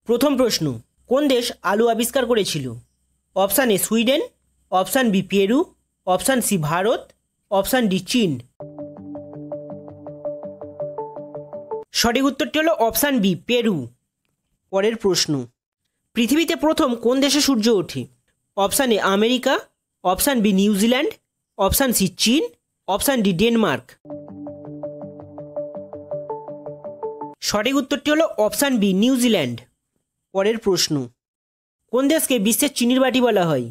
প্রথম প্রশ্ন, কোন দেশ আলু আবিষ্কার করেছিল? Option A Sweden, option B Peru, option C Bharat, option D চীন। সঠিক উত্তরটি হলো অপশান বি পেরু। পরের প্রশ্ন, পৃথিবীতে প্রথম কোন দেশে সূর্য ওঠে? Option A America, option B New Zealand, option C চীন, অপশান ডি ডেনমার্ক। সঠিক উত্তরটি হলো অপশান বি নিউজিল্যান্ড। পরের প্রশ্ন, কোন দেশকে বিশ্বের চিনির বাটি বলা হয়?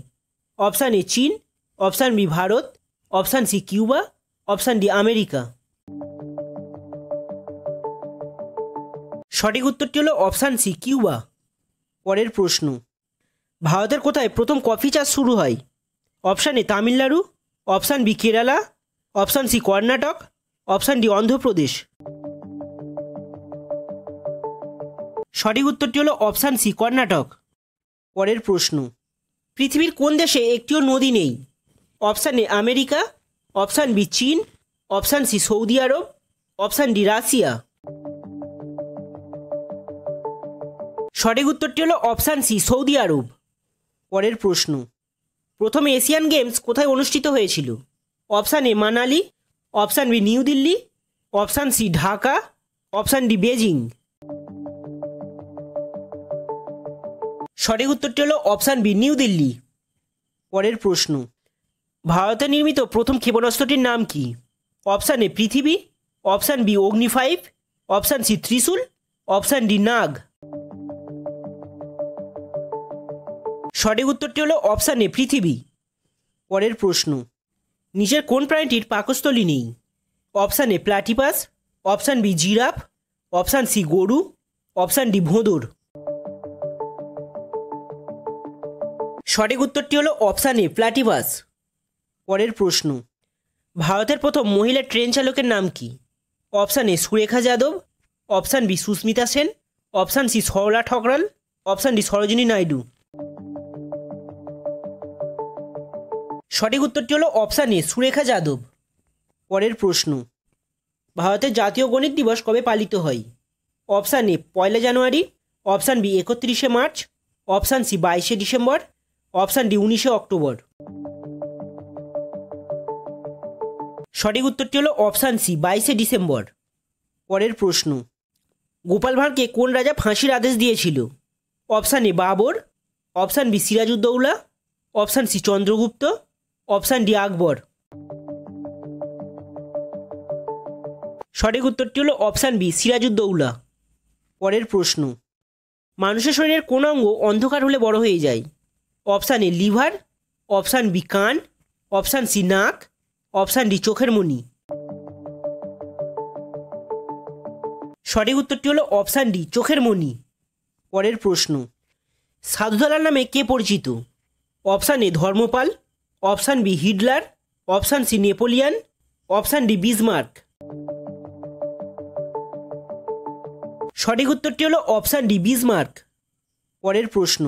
অপশান এ চীন, option B Bharat, option C Cuba, option D America. সঠিক উত্তরটি হলো অপশান সি কিউবা। পরের প্রশ্ন, ভারতের কোথায় প্রথম কফি চাষ শুরু হয়? Option A Tamil Nadu, option B Kerala, option C Karnataka, option D Andhra Pradesh. সঠিক উত্তরটি হলো অপশান সি কর্ণাটক। পরের প্রশ্ন, পৃথিবীর কোন দেশে একটিও নদী নেই? Option A America, option B চীন, option C Saudi Arab, option D Russia. সঠিক উত্তরটি হলো অপশান সি সৌদি আরব। পরের প্রশ্ন, প্রথম এশিয়ান গেমস কোথায় অনুষ্ঠিত হয়েছিল? Option A Manali, option B New Delhi, option C Dhaka, option D Beijing. সঠিক উত্তরটি হলো অপশান বি নিউ দিল্লি। পরের প্রশ্ন, ভারতে নির্মিত প্রথম ক্ষেপণাস্ত্রটির নাম কি? অপশান এ পৃথিবী, অপশান বি অগ্নি 5, অপশান সি ত্রিশূল, অপশান ডি নাগ। সঠিক উত্তরটি হলো অপশান এ পৃথিবী। পরের প্রশ্ন, নিচের কোন প্রাণীটির পাকস্থলী নেই? Option A platypus, option B giraffe, option C গরু, অপশান ডি ভোঁদর। সঠিক উত্তরটি হলো অপশান এ প্লাটিপাস। পরের প্রশ্ন, ভারতের প্রথম মহিলা ট্রেন চালকের নাম কি? Option A Surekha Yadav, option B Sushmita Sen, option C Sarala Thakral, option D Sarojini Naidu. সঠিক উত্তরটি হলো অপশান এ সুরেখা যাদব। পরের প্রশ্ন, ভারতের জাতীয় গণিত দিবস কবে পালিত হয়? Option A 1 January, option B 31 March, option C 22 December, option D 19 October. সঠিক উত্তরটি হলো অপশান সি 22 ডিসেম্বর। পরের প্রশ্ন, গোপাল ভাঁড়কে কোন রাজা ফাঁসির আদেশ দিয়েছিল? Option A Babur, option B Sirajuddaula, option C Chandragupta, option D Akbar. সঠিক উত্তরটি হলো অপশান বি সিরাজউদ্দৌলা। পরের প্রশ্ন, মানুষের শরীরের কোন অঙ্গ অন্ধকার হলে বড় হয়ে যায়? Option A liver, option B কান, অপশান সি নাক, অপশান ডি চোখের মণি। সঠিক উত্তরটি হলো অপশান ডি চোখের মণি। পরের প্রশ্ন, সাধুদালার নামে কে পরিচিত? Option A Dharmapal, option B Hitler, option C Napoleon, option D Bismarck. সঠিক উত্তরটি হলো অপশান ডি বিসমার্ক। পরের প্রশ্ন,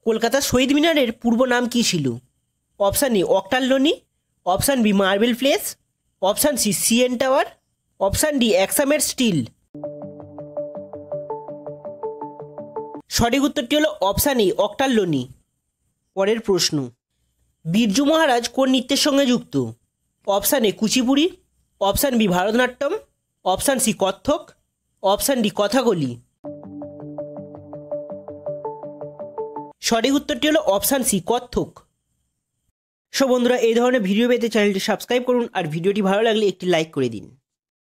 কলকাতার শহীদ মিনারের পূর্ব নাম কী ছিল? Option A Ochterlony, option B marble palace, option C CN tower, option D অ্যাক্সামের স্টিল। সঠিক উত্তরটি হলো অপশান এ অক্টালনি। পরের প্রশ্ন, বিরজু মহারাজ কোন নৃত্যের সঙ্গে যুক্ত? Option A Kuchipudi, option B Bharatanatyam, option C Kathak, option D Kathakali. সঠিক উত্তরটি হলো অপশান সি কত্থক। সো বন্ধুরা, এই ধরনের ভিডিও পেতে চ্যানেলটি সাবস্ক্রাইব করুন আর ভিডিওটি ভালো লাগলে একটি লাইক করে দিন।